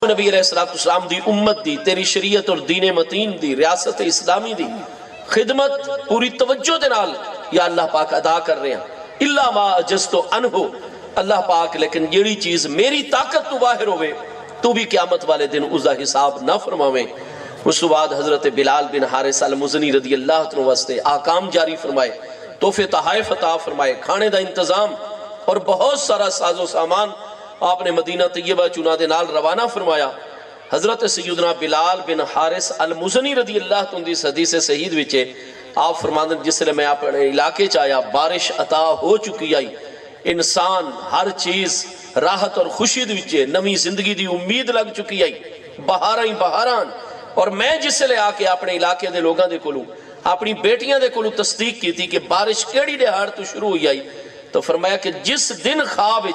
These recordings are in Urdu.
نبی علیہ السلام دی امت دی، تیری شریعت اور دین متین دی، ریاست اسلامی دی خدمت پوری توجہ دے نال یا اللہ پاک ادا کر رہے ہیں۔ الا ما اجزتو عنہ، اللہ پاک لیکن جیڑی چیز میری طاقت تو باہر ہوئے تو بھی قیامت والے دن اس دا حساب نہ فرماویں۔ اس بعد حضرت بلال بن حارثہ المزنی رضی اللہ عنہ واسطے آکام جاری فرمائے، تحفے تحائف عطا فرمائے، کھانے دا انتظام اور بہت سارا ساز و سامان آپ نے مدینہ طیبہ چنا دے نال روانہ فرمایا۔ حضرت سیدنا بلال بن حارث المزنی رضی اللہ عنہ دی حدیث صحیح وچے آپ فرماندے جس لئے میں اپنے علاقے چاہیا بارش عطا ہو چکی آئی، انسان ہر چیز راحت اور خوشی وچے نمی زندگی دی امید لگ چکی آئی، بہاریں بہاران، اور میں جس لئے آکے اپنے علاقے دے لوگاں دے کولوں اپنی بیٹیاں دے کولوں تصدیق کی تھی کہ بارش کیڑی دہاڑ تو شروع ہوئی آئی، تو فرمایا کہ جس دن خواب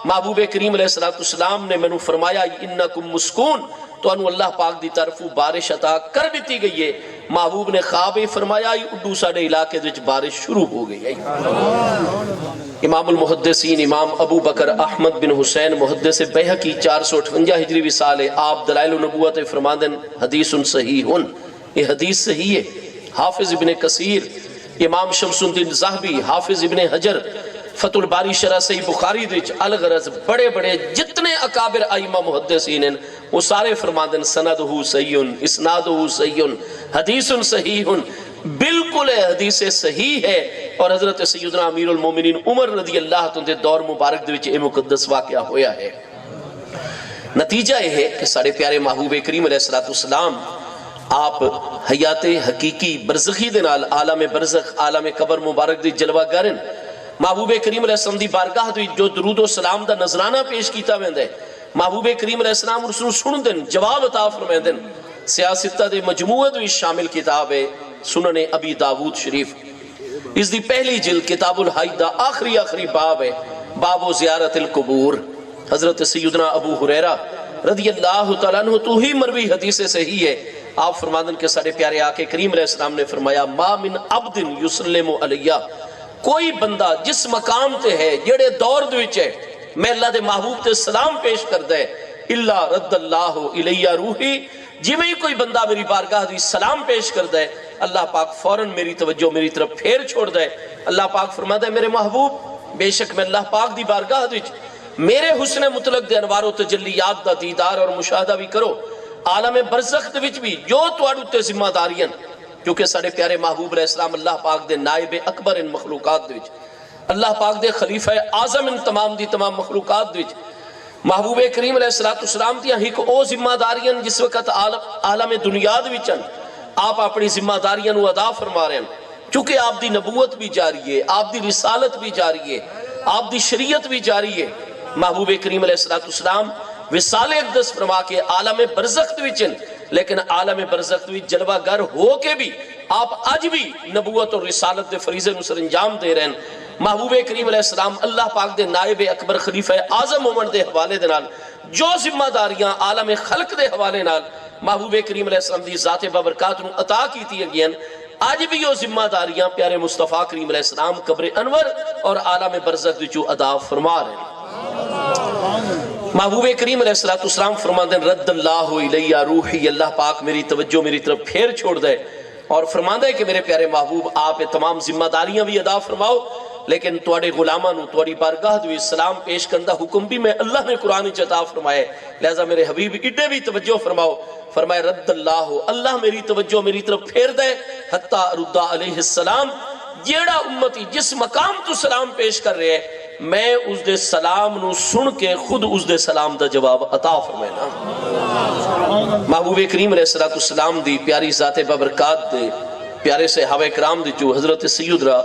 محبوب کریم علیہ السلام نے میں نے فرمایا انکم مسکون، تو انہوں اللہ پاک دی طرف بارش عطا کر دیتی گئی ہے، محبوب نے خواب فرمایا اڈو ساڑے علاقے وچ بارش شروع ہو گئی ہے۔ امام المحدثین امام ابو بکر احمد بن حسین محدث بیہقی 458 ہجری وصال ہے، آپ دلائل النبوت فرماندن حدیث صحیح، یہ حدیث صحیح ہے۔ حافظ ابن کثیر، امام شمس الدین زاہبی، حافظ ابن حجر فتح الباری شرح صحیح بخاری دیچ الغرض بڑے بڑے جتنے اکابر ائمہ محدثین ہیں وہ سارے فرماندن سندہو صحیح، اسنادہو صحیح، حدیث صحیح، بالکل حدیث صحیح ہے۔ اور حضرت سیدنا امیر المومنین عمر رضی اللہ عنہ دے دور مبارک دے وچ یہ مقدس واقعہ ہویا ہے۔ نتیجہ یہ ہے کہ سارے پیارے محبوب کریم علیہ السلام آپ حیات حقیقی برزخی دے نال عالم برزخ عالم قبر مبارک دی جلوہ گرن، محبوب کریم علیہ السلام دی بارگاہ دی جو درود و سلام دا نظرانہ پیش کیتا ویندے، محبوب کریم علیہ السلام رسول سن دن جواب عطا فرمائے دن۔ سیاستہ دے مجموعہ بھی شامل کتاب ہے سنن ابی داود شریف، اس دی پہلی جلد کتاب الحج دا آخری باب ہے، باب و زیارت القبور۔ حضرت سیدنا ابو ہریرہ رضی اللہ تعالیٰ عنہ تو ہی مروی حدیث صحیح ہے، آپ فرماندن کے سارے پیارے آقے کریم علیہ السلام نے فرمایا ما من عبد یسلم علیہ، کوئی بندہ جس مقام تے ہے جڑے دور دوچ ہے میں اللہ دے محبوب تے سلام پیش کر دے اللہ رد اللہ الیہ روحی، جی میں کوئی بندہ میری بارگاہ دی سلام پیش کر دے اللہ پاک فوراً میری توجہ میری طرف پھیر چھوڑ دے۔ اللہ پاک فرماتا ہے میرے محبوب بے شک میں اللہ پاک دی بارگاہ دی میرے حسن مطلق دے انوار و تجلیات دا دیدار اور مشاہدہ بھی کرو، عالم برزخ دے وچ بھی جو توڑو تے ذمہ داریاں، کیونکہ سارے پیارے محبوب علیہ السلام اللہ پاک دے نائب اکبر ان مخلوقات دے وچ، اللہ پاک دے خلیفہ اعظم ان تمام دی تمام مخلوقات دے وچ، محبوب کریم علیہ السلام دیا ایک او ذمہ داریاں جس وقت عالم دنیا دے وچ آپ اپنی ذمہ داریاں نو ادا فرما رہے ہیں، چونکہ آپ دی نبوت بھی جاری ہے، آپ دی رسالت بھی جاری ہے، آپ دی شریعت بھی جاری ہے۔ محبوب کریم علیہ السلام وصال اقدس فرما کے عالم برزخ وچن، لیکن عالم برزخ وچ جلوہ گر ہو کے بھی آپ آج بھی نبوت اور رسالت دے فریضے نو سر انجام دے رہے ہیں۔ محبوب کریم علیہ السلام اللہ پاک دے نائب اکبر خلیفہ اعظم عمر دے حوالے دے نال جو ذمہ داریاں عالم خلق دے حوالے نال محبوب کریم علیہ السلام دی ذات بابرکات نو عطا کیتی گئی، آج بھی وہ ذمہ داریاں پیارے مصطفیٰ کریم علیہ السلام قبر انور اور عالم برزخ وچوں ادا فرما رہے ہیں۔ محبوب کریم علیہ السلام فرماتے ہیں رد اللہ الیہ روحی، اللہ پاک میری توجہ میری طرف پھیر چھوڑ دے، اور فرماتا ہے کہ میرے پیارے محبوب آپ تمام ذمہ داریاں بھی ادا فرماؤ، لیکن توڑے غلامہ نو توڑی بارگاہ دوی سلام پیش کرندہ حکم بھی میں اللہ نے قرآن عطا فرمائے، لہذا میرے حبیب اڈے بھی توجہ فرماؤ۔ فرمائے رد اللہ میری توجہ میری طرف پھیر دے حتیٰ رد علیہ السلام، جیڑا امتی جس مقام تو سلام پیش کر رہے ہیں میں اس دے سلام نو سن کے خود اس دے سلام دا جواب عطا فرمائنا۔ محبوب کریم علیہ السلام دی پیاری ذات بابرکات دے پیارے صحابہ کرام دی جو حضرت سیدنا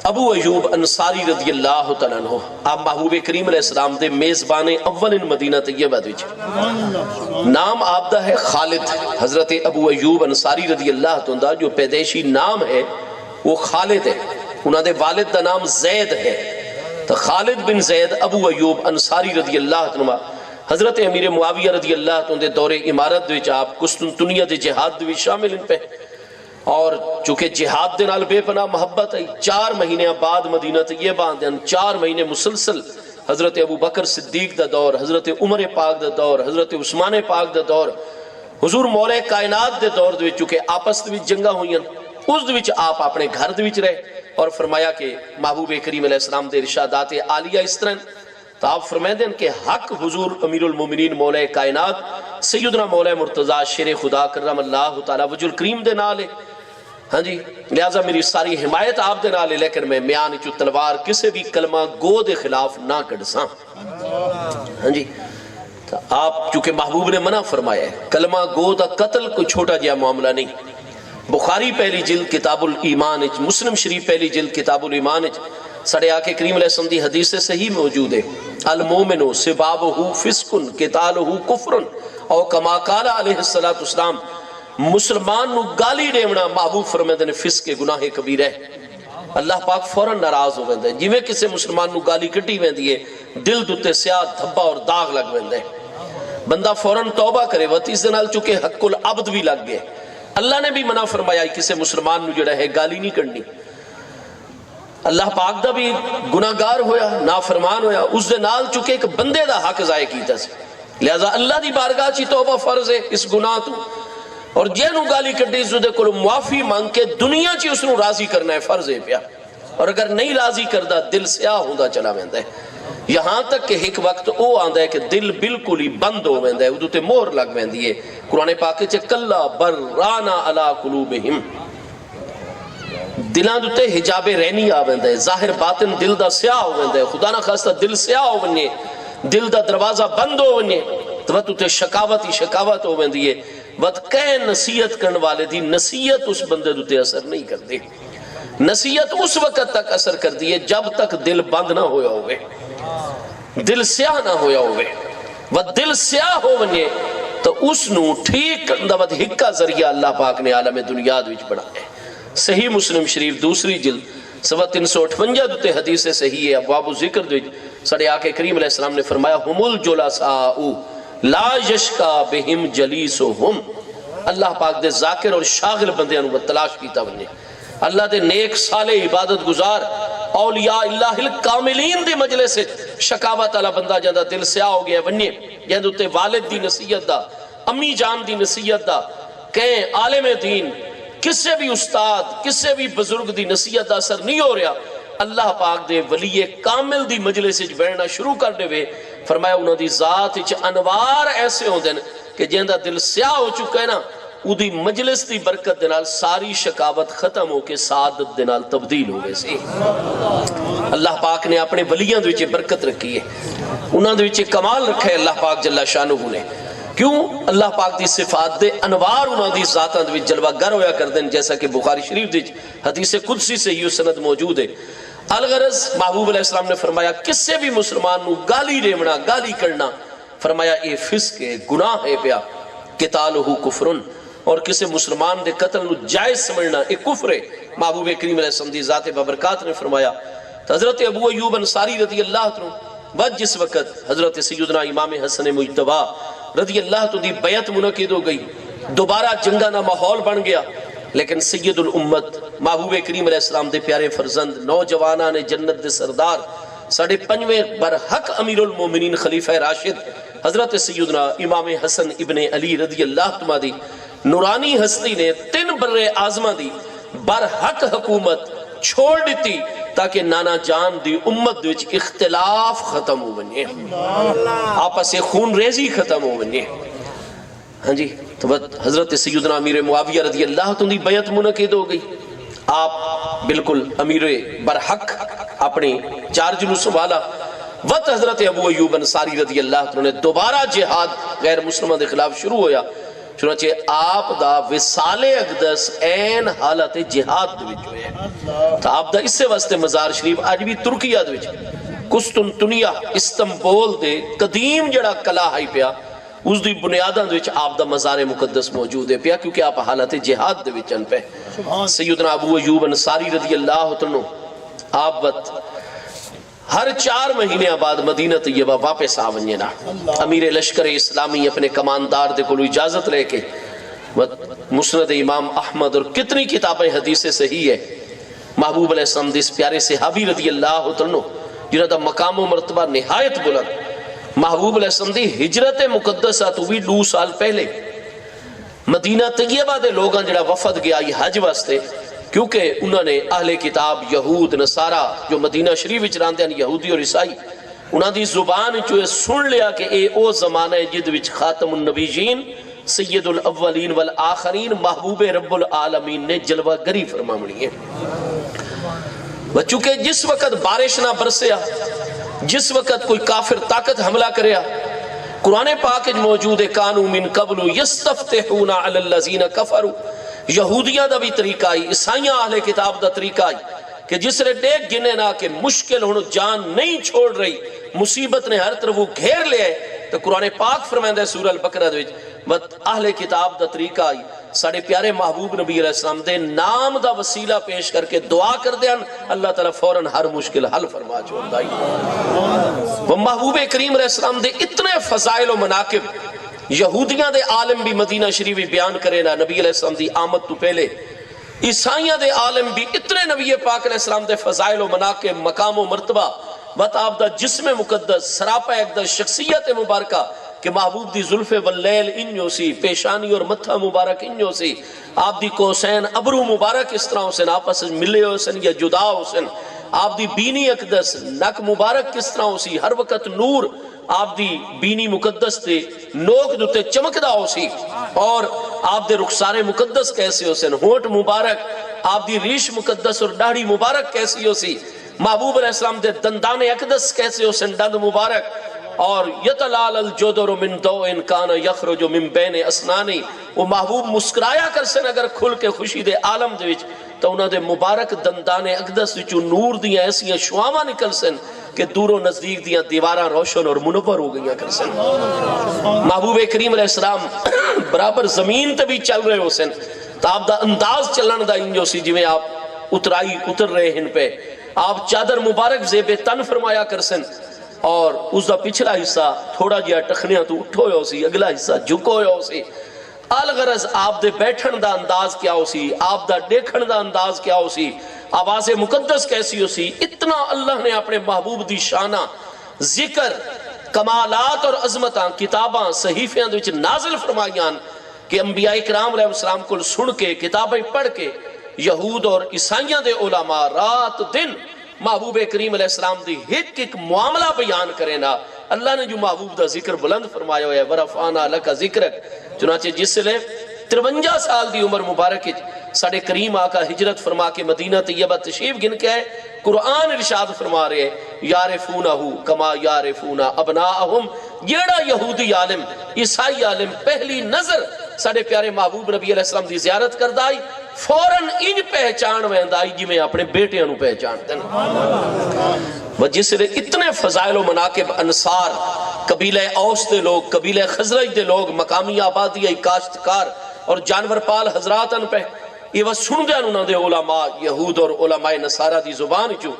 ابو ایوب انصاری رضی اللہ تعالیٰ عنہ، آپ محبوب کریم علیہ السلام دے میزبان اول ان مدینہ طیبہ دیچ، نام آپ دا ہے خالد۔ حضرت ابو ایوب انصاری رضی اللہ تعالیٰ عنہ جو پیدائشی نام ہے وہ خالد ہے، انہوں دے والد دا نام زید ہے، تو خالد بن زید ابو ایوب انصاری رضی اللہ عنہ حضرت امیر معاویہ رضی اللہ عنہ دے دور امارت دوچ آپ قسطنطنیہ دے جہاد دوی شامل ان پہ، اور چونکہ جہاد دے نال بے پناہ محبت ہے 4 مہینے بعد مدینہ طیبہ آندے 4 مہینے مسلسل حضرت ابو بکر صدیق دا دور، حضرت عمر پاک دا دور، حضرت عثمان پاک دا دور، حضور مولا کائنات دے دور دے چکے آپس دے جنگاں ہوئیں، اس دے آپ اپنے گھر دے رہے اور فرمایا کہ محبوب کریم علیہ السلام دے ارشادات عالیہ اس طرح تو آپ فرمائے دیں کہ حق حضور امیر المومنین مولا کائنات سیدنا مولا مرتضی شیر خدا کرم اللہ تعالی وجہ الکریم دے نالے، ہاں جی لہذا میری ساری حمایت آپ دے نالے، لیکن میں میان چو تلوار کسے بھی کلمہ گو دے خلاف نہ کڑساں، ہاں جی آپ چونکہ محبوب نے منع فرمایا ہے کلمہ گو دا قتل کوئی چھوٹا جیا معاملہ نہیں۔ بخاری پہلی جلد کتاب الایمان، مسلم شریف پہلی جلد کتاب الایمان سڑے آکے کریم علیہ السلام دی حدیث سے صحیح موجود ہے، المومنو سبابہو فسکن قتالہو کفرن او کما قال علیہ السلام، مسلمان نو گالی دیونا محبوب فرمائے نے فسق کے گناہ کبیر ہے، اللہ پاک فوراں ناراض ہو ویندے جی میں کسے مسلمان نو گالی کٹی ویندی ہے دل دوتے سیاہ دھبا اور داغ لگ ویندے بندہ فوراں توبہ کرے وطیس دنال چکے حق العبد بھی لگ گئے۔ اللہ نے بھی منع فرمایا کسے مسلمان نو جڑا ہے گالی نہیں کرنی، اللہ پاک دا بھی گناہگار ہویا نافرمان ہویا، اس دے نال چکے ایک بندے دا حق ضائع کیتا سی، لہذا اللہ دی بارگاہ چی توبہ فرض ہے اس گناہ تو، اور جنہوں گالی کٹی اس دے کلو معافی مانگ کے دنیا چی اس نو راضی کرنا ہے فرض ہے پیا، اور اگر نہیں راضی کردہ دل سیاہ ہوندہ چلا ویندہ ہے، یہاں تک کہ ایک وقت او آندہ ہے کہ دل بالکل ہی بند ہو ویندہ ہے، ادھو تے مہر لگ ویندی ہے، قرآن پاک چے کلا برانا علی قلوبہم، دلان دوتے حجاب رہنی آ ویندہ ہے، ظاہر باطن دل دا سیاہ ہو ویندہ ہے، خدا نہ خواستہ دل سیاہ ہو ونیے، دل دا دروازہ بند ہو ونیے، تو وہ تے شکاوت ہی شکاوت ہو ویندی ہے، وقت کہے نصیحت کرن والے دی نصیحت اس بندے دوتے اثر نہیں کر دی، نصیحت اس وقت تک اثر کر دی جب تک دل بند نہ ہویا ہوئے، دل سیاہ نہ ہویا ہوئے، وہ دل سیاہ ہو ونیے تو اس نو ٹھیک اندھوت ہکا ذریعہ اللہ پاک نے عالم دنیا دوچ بڑھا ہے۔ صحیح مسلم شریف دوسری جلد سوا 358 دوتے حدیث سے صحیح ہے، ابواب ذکر دوچ سڑے آکے کریم علیہ السلام نے فرمایا ہم الجلساء لا یشکا بہم جلیسہم، اللہ پاک دے ذاکر اور شاغل بندیاں نو تلاش کیتا ونیے، اللہ دے نیک صالح عبادت گزار اولیاء اللہ الکاملین دی مجلس سے شکاوت والا بندہ جاندہ دل سیاہ ہو گیا ونیے جاندہ تے والد دی نصیحت دا، امی جان دی نصیحت دا، کہیں عالم دین، کسے بھی استاد، کسے بھی بزرگ دی نصیحت دا اثر نہیں ہو رہا، اللہ پاک دے ولی کامل دی مجلس سے بیٹھنا شروع کر دے وے، فرمایا انہوں دی ذات وچ انوار ایسے ہوں دن کہ جاندہ دل سیاہ ہو چکا ہے نا، دی مجلس دی برکت دنال ساری شکاوت ختم ہو کے سعادت دنال تبدیل ہو گئے سی۔ اللہ پاک نے اپنے ولیاں دوچے برکت رکھی ہے، انہاں دوچے کمال رکھا ہے اللہ پاک جل شانہ نے، کیوں اللہ پاک دی صفات دے انوار انہاں دی ذاتاں دوچ جلوہ گر ہویا کر دیں، جیسا کہ بخاری شریف دی حدیث قدسی سے یہ سند موجود ہے۔ الغرض محبوب علیہ السلام نے فرمایا کسے بھی مسلمان نو گالی دیونا گالی کرنا، فرمایا اے فسق ہے گناہ ہے پیا، قتالہ کفرن، اور کسی مسلمان دے قتل نو جائز سمجھنا ایک کفر ہے۔ محبوب کریم علیہ السلام دی ذات ببرکات نے فرمایا حضرت ابو ایوب انصاری رضی اللہ عنہ بعد جس وقت حضرت سیدنا امام حسن مجتبی رضی اللہ عنہ دی بیعت منعقد ہو گئی، دوبارہ جنگانہ ماحول بن گیا، لیکن سید الامت محبوب کریم علیہ السلام دے پیارے فرزند نوجوانان نے جنت دے سردار ساڑھے پنجویں برحق امیر المومنین خلیفہ راشد حضرت سیدنا امام حسن ابن علی رضی اللہ عنہ دی نورانی ہستی نے 3 برے آزمہ دی برحق حکومت چھوڑ دیتی تاکہ نانا جان دی امت دوچ اختلاف ختم ہو بنیے، آپس خون ریزی ختم ہو بنیے۔ ہاں جی تو حضرت سیدنا امیر معاویہ رضی اللہ عنہ دی بیعت منعقد ہو گئی، آپ بالکل امیر برحق اپنی چارج نو سنبھالا، وقت حضرت ابو ایوب انصاری رضی اللہ عنہ نے دوبارہ جہاد غیر مسلمان دے خلاف شروع ہویا، چنانچہ آپ دا وصال اقدس این حالت جہاد دے وچ ہوئے، تو آپ دا اس سے واسطے مزار شریف آج بھی ترکیہ دے وچ قسطنطنیہ استنبول دے قدیم جڑا قلعہ ہے پیا اس دی بنیاداں دے وچ آپ دا مزار مقدس موجود ہے پیا، کیونکہ آپ حالت جہاد دے وچ ان پہ۔ سیدنا ابو ایوب انصاری رضی اللہ عنہ آپ وقت ہر 4 مہینے بعد مدینہ طیبہ واپس آونیے نا، امیر لشکر اسلامی اپنے کماندار دے کلو اجازت لے کے مسند امام احمد اور کتنی کتابیں حدیث صحیح ہے، محبوب علیہ السلام دے اس پیارے صحابی رضی اللہ عنہ جنہاں دا مقام و مرتبہ نہایت بلند، محبوب علیہ السلام دی ہجرت مقدسہ تو بھی 2 سال پہلے مدینہ طیبہ دے لوگاں جڑا وفد گیا یہ حج واسطے، کیونکہ انہوں نے اہل کتاب یہود نصارہ جو مدینہ شریف وچ رہندے ہیں یہودی اور عیسائی، انہوں دی زبان چو سن لیا کہ اے او زمانہ جد وچ خاتم النبیین سید الاولین والآخرین محبوب رب العالمین نے جلوہ گری فرماونی ہے۔ چونکہ جس وقت بارش نہ برسیا، جس وقت کوئی کافر طاقت حملہ کریا، قرآن پاک موجود ہے کانو من قبل یستفتحون علی الذین کفروا، یہودیاں دا بھی طریقہ آئی، عیسائیاں اہل کتاب دا طریقہ آئی کہ جس نے دیکھ گنے نہ کہ مشکل ہونو جان نہیں چھوڑ رہی، مصیبت نے ہر طرف وہ گھیر لے ہے، تو قرآن پاک فرمائندہ ہے سورہ البقرہ دویج بت اہل کتاب دا طریقہ آئی ساڑھے پیارے محبوب نبی علیہ السلام دے نام دا وسیلہ پیش کر کے دعا کر دیں اللہ تعالیٰ فوراً ہر مشکل حل فرما چھوڑ دائی۔ وہ محبوب کریم علیہ السلام دے اتنے فضائل و مناقب یہودیاں دے عالم بھی مدینہ شریفی بیان کرے نا نبی علیہ السلام دی آمد تو پہلے، عیسائیاں دے عالم بھی اتنے نبی پاک علیہ السلام دے فضائل و مناقب مقام و مرتبہ بات آپ دا جسم مقدس سراپا ایک دا شخصیت مبارکہ کہ محبوب دی ظلف واللیل انجو سی، پیشانی اور متھا مبارک انجو سی، آپ دی کوسین ابرو مبارک اس طرح حسن آپس ملے حسن یا جدا حسن، آپ دی بینی اقدس نک مبارک کس طرح حسی، ہر وقت نور آپ دی بینی مقدس تے نوک دوتے چمکدہ حسی، اور آپ دے رخسار مقدس کیسے حسن، ہونٹ مبارک، آپ دی ریش مقدس اور داڑھی مبارک کیسی حسی، محبوب علیہ السلام دے دندان اقدس کیسے حسن، دند مبارک، اور یتلال الجدر من دوئن کانا یخرج من بین اسنانی، وہ محبوب مسکرایا کر سن اگر کھل کے خوشی دے عالم دے وچ تو انہوں دے مبارک دندان اقدس وچوں نور دیاں ایسیاں شواما نکل سن کہ دور و نزدیک دیاں دیواراں روشن اور منور ہو گئیاں کر سن۔ محبوب کریم علیہ السلام برابر زمین تے بھی چل رہے ہو سن، تو آپ دا انداز چلن دا انجو سی جویں آپ اتر رہے ہیں پہ، آپ چادر مبارک زیب تن فرمایا کر سن، اور اس دا پچھلا حصہ تھوڑا جیا ٹخنیاں تو اٹھو ہو سی، اگلا حصہ جھکو ہو سی، الغرض آپ دے بیٹھن دا انداز کیا ہو سی، آپ دا دیکھن دا انداز کیا ہو سی، آواز مقدس کیسی ہو سی، اتنا اللہ نے اپنے محبوب دی شانہ ذکر کمالات اور عظمتاں کتاباں صحیفیاں دوچ نازل فرمائیاں کہ انبیاء کرام علیہ السلام کو سن کے کتابیں پڑھ کے یہود اور عیسائیاں دے علماء رات دن محبوب کریم علیہ السلام دی ایک معاملہ بیان کرے نا، اللہ نے جو محبوب دا ذکر بلند فرمایا ہے ورفعنا لک ذکرک، چنانچہ جس لے 53 سال دی عمر مبارک ساڑھے کریم آقا ہجرت فرما کے مدینہ طیبہ تشریف گن کے قرآن ارشاد فرما رہے یارفونہو کما یارفون ابناءہم، جیڑا یہودی عالم عیسائی عالم پہلی نظر ساڑھے پیارے محبوب نبی علیہ السلام دی زیارت کردائی فوراً ان پہچان ویندائی جی میں اپنے بیٹے انہوں پہچان دینا۔ وہ جس نے اتنے فضائل و مناقب انصار، قبیلہ اوس دے لوگ، قبیلہ خزرج دے لوگ، مقامی آبادی کاشتکار اور جانور پال حضرات ان پہ یہ وہ سن دیا انہوں نے علماء یہود اور علماء نصارہ دی زبان چو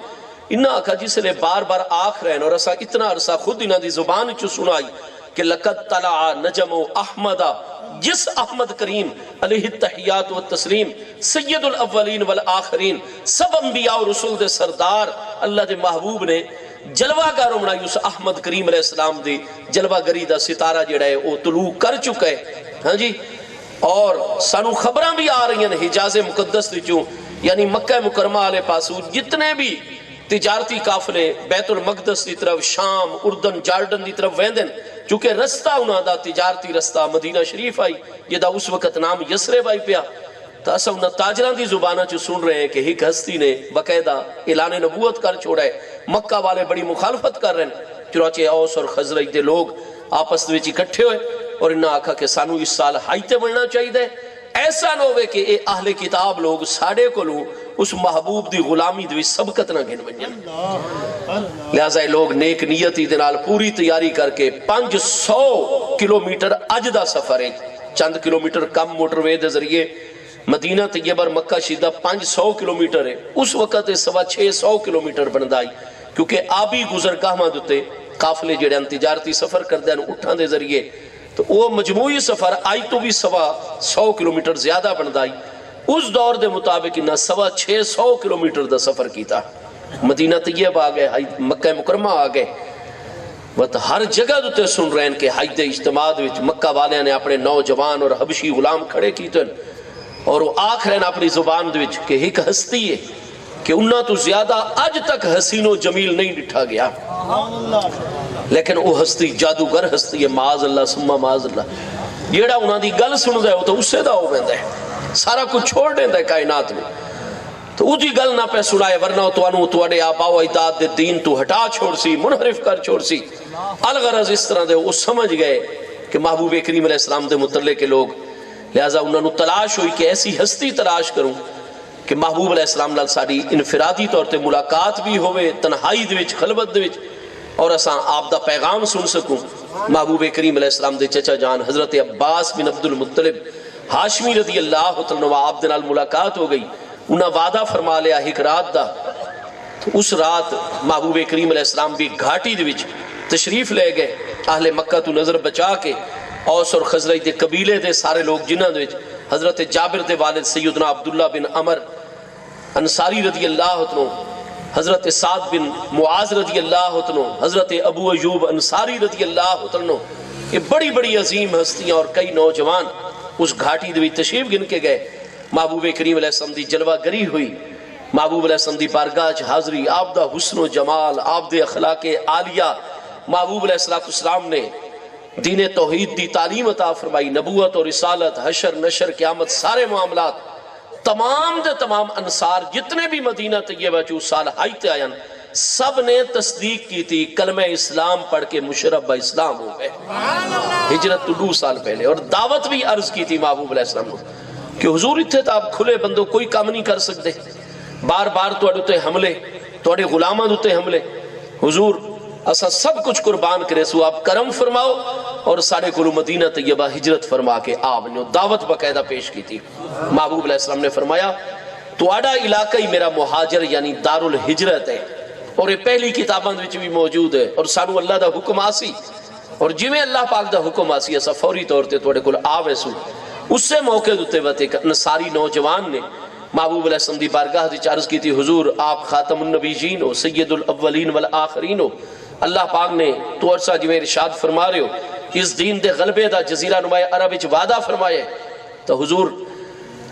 انہاں آکھا جس نے بار بار آکھ رہے ہیں اور ایسا اتنا عرصہ خود انہاں دی زبان چو سنائی کہ لقد طلع نجم احمدہ، جس احمد کریم علیہ التحیات و تسلیم سید الاولین والآخرین سب انبیاء و رسول دے سردار اللہ دے محبوب نے جلوہ گاروں بنائی، اس احمد کریم علیہ السلام دی جلوہ گری دا ستارہ جڑا ہے وہ طلوع کر چکا ہے، ہاں جی، اور سانو خبراں بھی آ رہی ہیں حجاز مقدس دی چوں، یعنی مکہ مکرمہ علیہ پاسو جتنے بھی تجارتی قافلے بیت المقدس دی طرف، شام، اردن، جارڈن دی طرف ویندن، چونکہ رستہ انہاں دا تجارتی رستہ مدینہ شریف آئی یہ دا اس وقت نام یسرب آئی پیا، تو اسا انہاں تاجران دی زبانہ چو سن رہے ہیں کہ ایک ہستی نے باقاعدہ اعلان نبوت کر چھوڑا ہے، مکہ والے بڑی مخالفت کر رہے ہیں، چنانچہ اوس اور خزرج دے لوگ آپس میں اکٹھے ہوئے اور انہاں آکھا کہ سانو اس سال ہائیتے بڑھنا چاہیے دے، ایسا نہ ہوئے کہ اے اہل کتاب لوگ ساڑے کو لوں اس محبوب دی غلامی دوی سبقت نہ گھن بن جائیں، لہذا لوگ نیک نیتی دنال پوری تیاری کر کے 500 کلومیٹر اج دا سفر ہے، چند کلومیٹر کم موٹر وے دے ذریعے مدینہ طیبہ مکہ شیدہ 500 کلومیٹر ہے، اس وقت 600 کلومیٹر بندائی، کیونکہ آبی گزرگاہ ماں دوتے قافلے جڑے تجارتی سفر کر دیں اٹھان دے ذریعے، تو وہ مجموعی سفر آئی تو بھی 100 کلومیٹر زیادہ بندائی، اس دور دے مطابق انہا 600 کلومیٹر دا سفر کیتا، مدینہ طیب آ گئے، مکہ مکرمہ آ گئے، ہر جگہ دوتے سن رہے ہیں کہ حج اجتماع وچ مکہ والے نے اپنے نوجوان اور حبشی غلام کھڑے کیتے اور وہ آکھ رہے ہیں اپنی زبان وچ کہ ایک ہستی ہے کہ انہاں تو زیادہ اج تک حسین و جمیل نہیں ڈٹھا گیا، لیکن وہ ہستی جادوگر ہستی ہے، معاذ اللہ ثم معاذ اللہ، جیڑا انہاں دی گل سن دے وہ تو اسے دا ہو ویندا ہے، سارا کچھ چھوڑ دیندا ہے کائنات میں، تو اودی گل نہ پہ سنائے ورنہ تانوں تواڈے آباء و اجداد دے دین تو ہٹا چھوڑ سی، منحرف کر چھوڑ سی۔ الغرض اس طرح دے وہ سمجھ گئے کہ محبوب کریم علیہ السلام دے متعلق کے لوگ، لہذا انہوں نے تلاش ہوئی کہ ایسی ہستی تلاش کروں کہ محبوب علیہ السلام نال ساری انفرادی طور تے ملاقات بھی ہوئے، تنہائی دے وچ خلوت دے وچ، اور اساں آپ دا پیغام سن سکوں۔ محبوب کریم علیہ السلام دے چچا جان حضرت عباس بن عبد المطلب ہاشمی رضی اللہ عنہ آپ دے نال ملاقات ہو گئی، انہاں وعدہ فرما لیا ایک رات دا، تو اس رات محبوب کریم علیہ السلام بھی گھاٹی دے وچ تشریف لے گئے، اہل مکہ تو نظر بچا کے، اوس اور خزرج دے قبیلے دے سارے لوگ جنہاں دے وچ حضرت جابر دے والد سیدنا عبداللہ بن عمر انصاری رضی اللہ عنہ، حضرت سعد بن معاذ رضی اللہ عنہ، حضرت ابو ایوب انصاری رضی اللہ عنہ، یہ بڑی بڑی عظیم ہستیاں اور کئی نوجوان اس گھاٹی دے وچ تشریف گن کے گئے۔ محبوب کریم علیہ السلام دی جلوہ گری ہوئی، محبوب علیہ السلام دی بارگاہ وچ حاضری، آپ دا حسن و جمال، آپ دے اخلاق عالیہ، محبوب علیہ السلام نے دین توحید دی تعلیم عطا فرمائی، نبوت اور رسالت، حشر نشر قیامت سارے معاملات، تمام دے تمام انصار جتنے بھی مدینہ طیبہ چو سال حج تے آئین سب نے تصدیق کی تھی، کلمہ اسلام پڑھ کے مشرف با اسلام ہو گئے، ہجرت تو 2 سال پہلے، اور دعوت بھی عرض کی تھی محبوب علیہ السلام کو کہ حضور اتھے تا آپ کھلے بندوں کوئی کام نہیں کر سکتے، بار بار توڑے تے حملے، توڑے غلامہ دوتے حملے، حضور اسا سب کچھ قربان کرے سو آپ کرم فرماؤ اور سارے کلو مدینہ طیبہ ہجرت فرما کے آپ نے دعوت باقاعدہ پیش کی تھی۔ محبوب علیہ السلام نے فرمایا تو آڑا علاقہ ہی میرا مہاجر یعنی دار الحجرت ہے، اور یہ پہلی کتاباں وچ بھی موجود ہے، اور سانو اللہ دا حکم آسی، اور جویں اللہ پاک دا حکم آسی اسا فوری طور تے توڑے کل آوے سو۔ اس سے موقع دوتے وقت ایک انصاری نوجوان نے محبوب علیہ السلام دی بارگاہ دی عرض کی تھی، حضور آپ خاتم النبیین ہو، سید الاولین والآخرین ہو، اللہ پاک نے تو عرصہ جو ارشاد فرما رہے ہو اس دین دے غلبے دا جزیرہ نمائے عرب وچ وعدہ فرمائے، تو حضور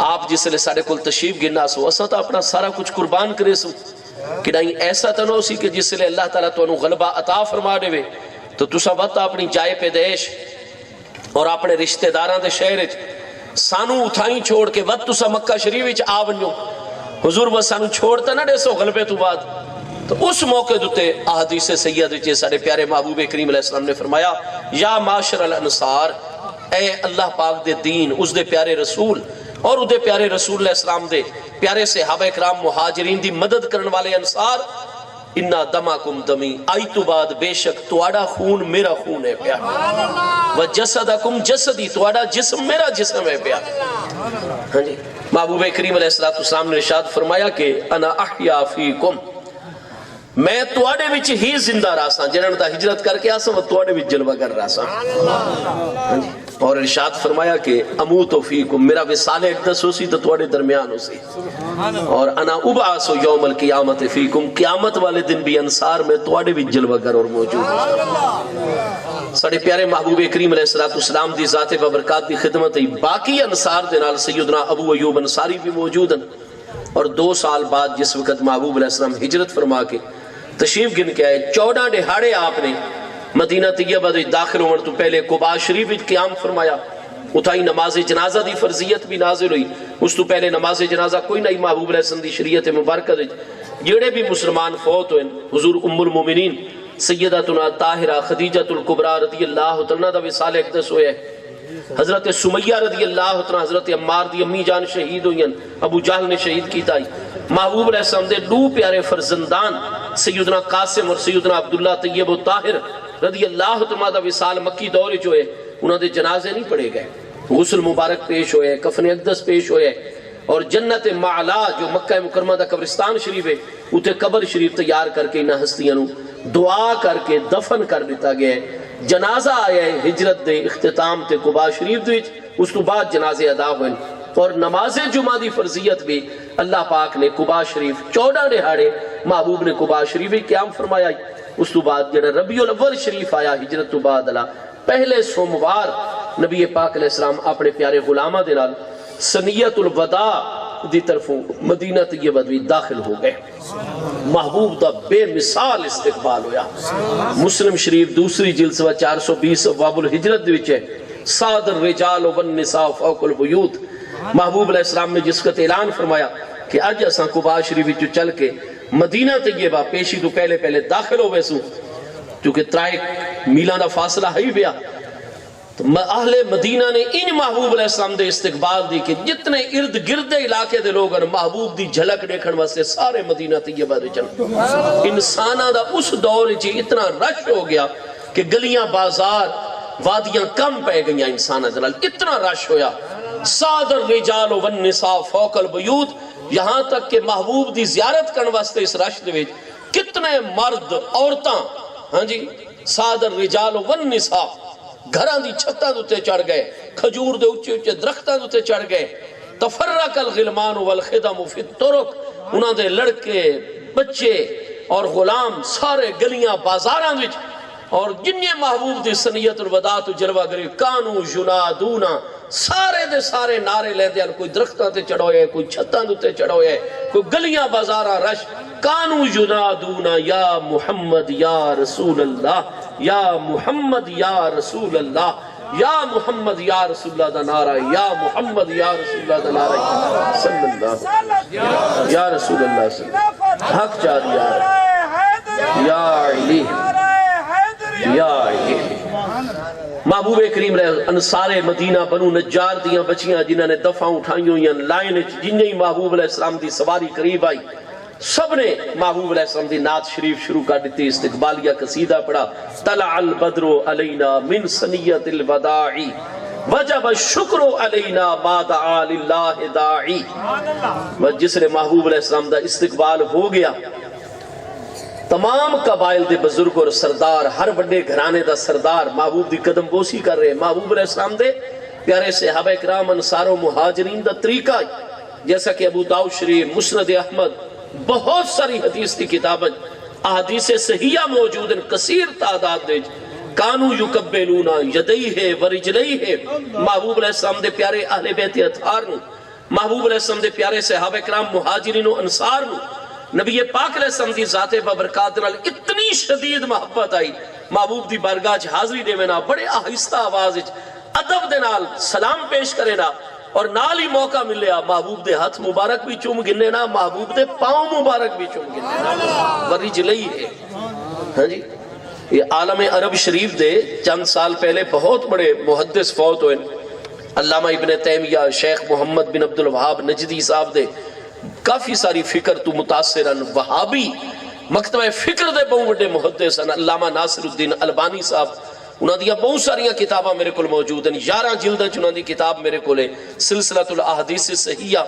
آپ جس لئے سارے کل تشریف گرنا سو اسا تا اپنا سارا کچھ قربان کرے سو کہ نہیں ایسا تنو سی کہ جس لئے اللہ تعالیٰ تو انہوں غلبہ عطا فرما دے وے، تو تسا وقت اپنی جائے پیدائش اور اپنے رشتہ داران دے شہر سانو اٹھائیں چھوڑ کے وقت تسا مکہ شریف وچ آ ونجو، حضور وہ سانو چھوڑتا نہ دے سو غلبے تو بعد۔ تو اس موقع دوتے احادیث سید وچ سارے پیارے محبوب کریم علیہ السلام نے فرمایا یا معاشر الانصار، اے اللہ پاک دے دین، اس دے پیارے رسول اور اس دے پیارے رسول علیہ السلام دے پیارے صحابہ اکرام مہاجرین دی مدد کرن والے انصار، انا دماکم دمی، آئی تو بعد بے شک تواڈا خون میرا خون ہے پیا، و جسدکم جسدی، تواڈا جسم میرا جسم ہے پیا۔ ہاں جی، محبوب کریم علیہ السلام نے ارشاد فرمایا کہ انا احیا فیکم، میں تواڈے وچ ہی زندہ رہساں، جنہاں دا ہجرت کر کے آساں وہ تواڈے وچ جلوہ کر رہساں۔ ہاں جی، اور ارشاد فرمایا کہ اموت فیکم، میرا وصال اقدس ہو سی تو تواڈے درمیان ہو سی، اور انا ابعث یوم القیامت فیکم، قیامت والے دن بھی انصار میں تواڈے وچ جلوہ گر اور موجود ہوں۔ ساڑے پیارے محبوب کریم علیہ السلام دی ذات و برکات دی خدمت ہے، باقی انصار دے نال سیدنا ابو ایوب انصاری بھی موجود ہیں، اور 2 سال بعد جس وقت محبوب علیہ السلام ہجرت فرما کے تشریف گن کے آئے، 14 دہاڑے آپ نے مدینہ طیبہ دے داخل ہونے تو پہلے قباء شریف وچ قیام فرمایا، اتھائی نماز جنازہ دی فرضیت بھی نازل ہوئی، اس تو پہلے نماز جنازہ کوئی نہیں محبوب علیہ السلام دی شریعت مبارکہ دے، جڑے بھی مسلمان فوت ہوئے حضور ام المومنین سیدتنا طاہرہ خدیجۃ الکبریٰ رضی اللہ عنہ دا وصال اقدس ہوئے، حضرت سمیہ رضی اللہ عنہ، حضرت عمار دی امی جان شہید ہوئی، ابو جہل نے شہید کیتا ہی، محبوب علیہ السلام دے 2 پیارے فرزندان سیدنا قاسم اور سیدنا عبداللہ طیب و طاہر رضی اللہ عنہ دا وصال مکی دور جو ہے، انہوں نے جنازے نہیں پڑے گئے، غسل مبارک پیش ہوئے، کفن اقدس پیش ہوئے، اور جنت معلا جو مکہ مکرمہ دا قبرستان شریف ہے اتھے قبر شریف تیار کر کے انہاں ہستیاں نو دعا کر کے دفن کر دیتا گیا ہے۔ جنازہ آیا ہے ہجرت دے اختتام تے قباء شریف دے، اس تو بعد جنازے ادا ہوئے، اور نماز جمعہ دی فرضیت بھی اللہ پاک نے قباء شریف 14 دہاڑے محبوب نے قباء شریف قیام فرمایا. اس تو بعد جڑا ربیع الاول شریف آیا ہجرت تو بعد پہلے سوموار نبی پاک علیہ السلام اپنے پیارے غلامہ دے نال سنیت الوداع دی طرفوں مدینہ طیبہ دی داخل ہو گئے. محبوب دا بے مثال استقبال ہویا. مسلم شریف دوسری جلد سوا 420 ابواب الہجرت وچ ہے سعد الرجال والنساء فوق البیوت. محبوب علیہ السلام نے جس کا اعلان فرمایا کہ اج اساں قباء شریف وچ چل کے مدینہ طیبہ پیشی تو پہلے داخل ہو ویسوں کیونکہ 3 میلاں دا فاصلہ ہے پیا. تو اہل مدینہ نے ان محبوب علیہ السلام دے استقبال دی کہ جتنے ارد گرد علاقے دے لوگ محبوب دی جھلک دیکھن واسطے سارے مدینہ طیبہ دے چل. انساناں دا اس دور وچ اتنا رش ہو گیا کہ گلیاں بازار وادیاں کم پہ گئیاں انساناں دے نال اتنا رش ہویا. سعد الرجال والنساء فوق البیوت یہاں تک کہ محبوب دی زیارت کرن واسطے اس رش دے وچ کتنے مرد عورتاں ہاں جی سعد الرجال والنساء گھراں دی چھتاں تے چڑھ گئے کھجور دے اونچے اونچے درختاں تے چڑھ گئے. تفرق الغلمان والخدم فی الطرق انہاں دے لڑکے بچے اور غلام سارے گلیاں بازاراں وچ اور جنہیں محبوب دی سنیت الوداع تو جلوہ گری کانو ینادونا سارے دے سارے نعرے لے دیا. کوئی درختاں تے چڑھوئے کوئی چھتاں تے چڑھوئے کوئی گلیاں بازاراں رش کانو ینادونا یا محمد یا رسول اللہ یا محمد یا رسول اللہ یا محمد یا رسول اللہ دا نعرہ یا محمد یا رسول اللہ دا نعرہ صلی اللہ یا رسول اللہ صلی اللہ حق جاری یا علی یا علی. محبوب کریم رہے انصار مدینہ بنو نجار دیاں بچیاں جنہاں نے دفعہ اٹھائیں ہوئی لائن جنہیں محبوب علیہ السلام دی سواری قریب آئی سب نے محبوب علیہ السلام دی نعت شریف شروع کر دیتی. استقبالیہ قصیدہ پڑھا طلع البدر علینا من سنیت الوداع وجب الشکر علینا ما دعا للہ داعی. جس نے محبوب علیہ السلام دا استقبال ہو گیا تمام قبائل دے بزرگ اور سردار ہر بڑے گھرانے دا سردار محبوب دی قدم بوسی کر رہے. محبوب علیہ السلام دے پیارے صحابہ کرام انصار و مہاجرین دا طریقہ جیسا کہ ابو داؤد شریف مسند احمد بہت ساری حدیث کی کتابیں احادیث صحیحہ موجود ہیں کثیر تعداد دے کانو یکبلون یدیہ ورجلیہ. محبوب علیہ السلام دے پیارے اہل بیت اطہار نو محبوب علیہ السلام دے پیارے صحابہ کرام مہاجرین و انصار نو نبی پاک علیہ السلام دی ذات بابرکات نال اتنی شدید محبت آئی. محبوب دی بارگاہ حاضری دے میں نا بڑے آہستہ آواز ادب دے نال سلام پیش کرے نا اور نال ہی موقع ملیا محبوب دے ہاتھ مبارک بھی چوم گنے نا محبوب دے پاؤں مبارک بھی چوم گنے نا ورجلی ہے. ہاں جی یہ عالم عرب شریف دے چند سال پہلے بہت بڑے محدث فوت ہوئے علامہ ابن تیمیہ شیخ محمد بن عبد الوہاب نجدی صاحب دے کافی ساری فکر تو متاثرن وہابی مکتبہ فکر دے بہت بڑے محدث ہیں. علامہ ناصر الدین البانی صاحب انہاں دیا بہت ساریاں کتاباں میرے کول موجود ہیں 11 جلدیں انہاں دی کتاب میرے کول ہے سلسلۃ الاحادیث صحیحہ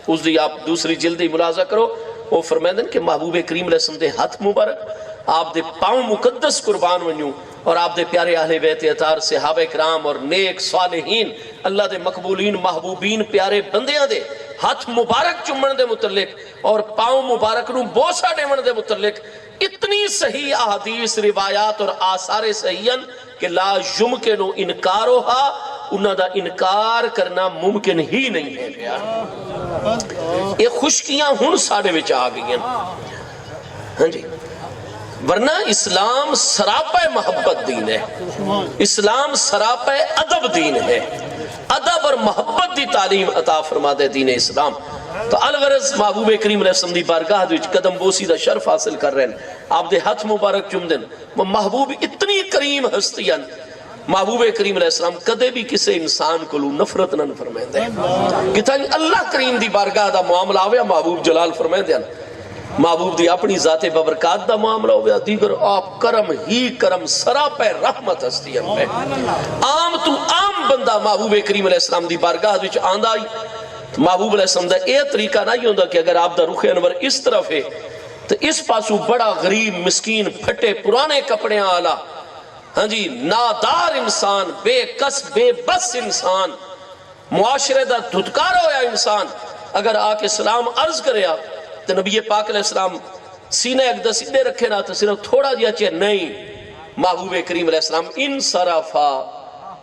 اس دی آپ دوسری جلد ہی ملاحظہ کرو. وہ فرمائیں کہ محبوب کریم علیہ السلام دے ہاتھ مبارک آپ دے پاؤں مقدس قربان ونیوں اور آپ دے پیارے اہل بیت اطہار صحابہ کرام اور نیک صالحین اللہ دے مقبولین محبوبین پیارے بندیاں دے ہاتھ مبارک چمن دے متعلق اور پاؤں مبارک نو بوسا دیون دے متعلق اتنی صحیح احادیث روایات اور آثار صحیحن کہ لا یمکن انکار ہوہا انہاں دا انکار کرنا ممکن ہی نہیں ہے. یہ خشکیاں ہن ساڑے وچ آ گئی ہیں. ہاں جی ورنہ اسلام سراپہ محبت دین ہے. اسلام سراپہ ادب دین ہے. ادب اور محبت دی تعلیم عطا فرما دے دین اسلام. تو الغرض محبوب کریم علیہ السلام دی بارگاہ وچ قدم بوسی دا شرف حاصل کر رہے ہیں. آپ دے ہاتھ مبارک چوم دین. محبوب اتنی کریم ہستیاں محبوب کریم علیہ السلام کدے بھی کسی انسان کو نفرت نہ فرمائیں دے. کتھا اللہ کریم دی بارگاہ دا معاملہ آویا محبوب جلال فرمائیں دے. محبوب دی اپنی ذات بابرکات دا معاملہ ہویا دیگر آپ کرم ہی کرم سراپہ رحمت ہستی ہم پہ. عام تو عام بندہ محبوب کریم علیہ السلام دی بارگاہ وچ آندا آئی. محبوب علیہ السلام دا اے طریقہ نہیں ہوندہ کہ اگر آپ دا رخ انور اس طرف ہے تو اس پاسو بڑا غریب مسکین پھٹے پرانے کپڑے آلا ہاں جی نادار انسان بے کس بے بس انسان معاشرے دا دھتکار ہویا انسان اگر آ کے سلام عرض کرے آپ تو نبی پاک علیہ السلام سینے اقدس سیدھے رکھے نا تو صرف تھوڑا جیا چاہے نہیں، محبوب کریم علیہ السلام انصرفا،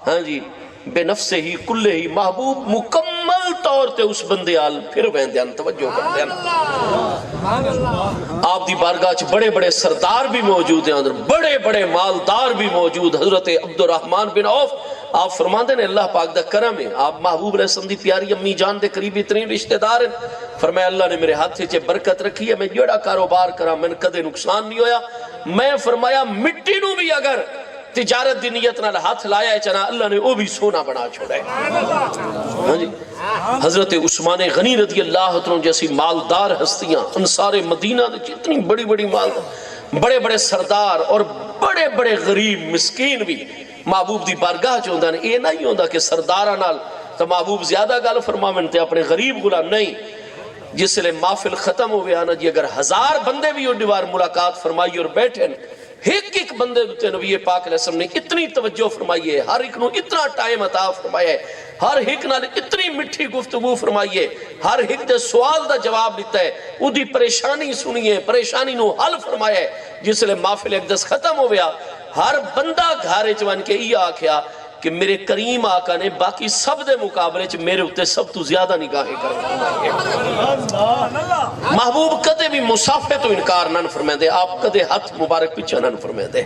ہاں جی، بے نفس ہی کلے ہی، محبوب مکمل طور تے اس بندے آل پھر ویندیان توجہ کردیان۔ آپ دی بارگاہ چ بڑے بڑے سردار بھی موجود ہیں، بڑے بڑے مالدار بھی موجود، حضرت عبد الرحمن بن عوف آپ فرماندے نے اللہ پاک دا کرم ہے، آپ محبوب علیہ السلام دی پیاری امی جان دے قریبی ترین رشتہ دار ہیں، فرمایا اللہ نے میرے ہاتھ سے برکت رکھی ہے، میں جڑا کاروبار کرا میں کدے نقصان نہیں ہویا، میں فرمایا مٹی نو بھی اگر تجارت دی نیت نال ہاتھ لایا ہے چنا اللہ نے وہ بھی سونا بنا چھوڑا ہے۔ ہاں جی، حضرت عثمان غنی رضی اللہ عنہ جیسی مالدار ہستیاں انصار مدینہ جتنی بڑی بڑی مالدار، بڑے بڑے سردار اور بڑے بڑے غریب مسکین بھی محبوب دی بارگاہ چ ہوندے نے۔ یہ نہیں ہوندا کہ سرداراں نال تو محبوب زیادہ گل فرماون تے اپنے غریب غلام نہیں۔ جس لئے محفل ختم ہو گیا نا جی، اگر 1000 بندے بھی اڈی بار ملاقات فرمائی اور بیٹھے ایک ایک بندے تے نبی پاک علیہ السلام نے اتنی توجہ فرمائی ہے، ہر ایک نو اتنا ٹائم عطا فرمایا ہے، ہر ایک نال اتنی مٹھی گفتگو فرمائی ہے، ہر ایک دے سوال دا جواب دیتا ہے، او دی پریشانی سنیے، پریشانی نو حل فرمایا ہے۔ جس لئے محفل اقدس ختم ہو گیا، ہر بندہ گھارے چوان کے یہ آکھیا کہ میرے کریم آقا نے باقی سب دے مقابلے چ میرے اتے سب تو زیادہ نگاہیں کروائی ہے۔ محبوب کدے بھی مسافے تو انکار نہ فرمائے دے، آپ کدے ہاتھ مبارک پیچھے نہ فرمائے دے،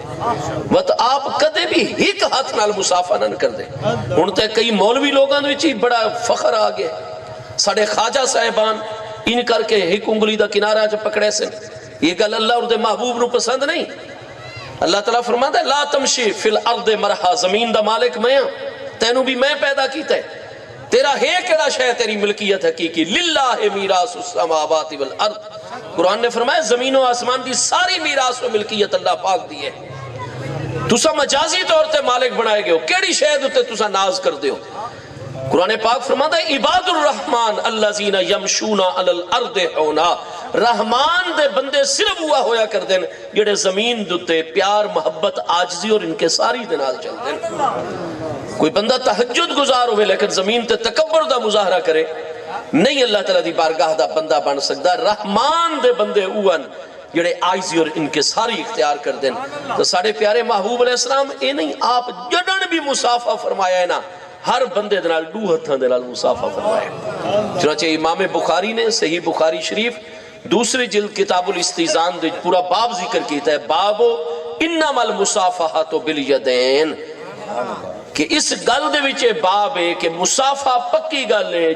وقت آپ کدے بھی ایک ہاتھ نال مسافہ نہ کر دے۔ انتے کئی مولوی لوگاں دوچی بڑا فخر آگے، ساڑھے خواجہ صاحبان ان کر کے ایک انگلی دا کنارہ جو پکڑے سے، یہ گل اللہ اور دے محبوب نو پسند نہیں۔ اللہ تعالیٰ فرماتا ہے لا تمشی فی الارض مرحا، زمین دا مالک میں ہوں، تینوں بھی میں پیدا کیتا ہے، تیرا ہے کیڑا شے تیری ملکیت حقیقی، للہ میراث السماوات والارض۔ قرآن نے فرمایا زمین و آسمان دی ساری میراث و ملکیت اللہ پاک دی ہے، تسا مجازی طور تے مالک بنائے گئے ہو، کیڑی شے تے تسا ناز کر دے ہو۔ قرآن پاک فرماتا ہے عباد الرحمن الذین یمشون علی الارض ہونا، رحمان دے بندے صرف ہوا ہویا کر دیں جڑے زمین دوتے پیار محبت عاجزی اور انکساری دے نال چل دیں۔ کوئی بندہ تہجد گزار ہوئے لیکن زمین تے تکبر دا مظاہرہ کرے نہیں، اللہ تعالیٰ دی بارگاہ دا بندہ بن سکتا۔ رحمان دے بندے اوان جڑے عاجزی اور انکساری اختیار کر دیں۔ تو ساڑھے پیارے محبوب علیہ السلام اے نہیں، آپ جڑن بھی مسافہ فرمایا ہے نا، ہر بندے دنال دو ہتھاں دنال مسافہ فرمایا۔ چنانچہ امام بخاری نے صحیح بخاری شریف دوسری جلد کتاب الاستیزان دے پورا باب ذکر کیتا ہے، بابو انما المصافحۃ بالیدین، کہ اس گل دے وچ باب ہے کہ مصافحہ پکی گل ہے۔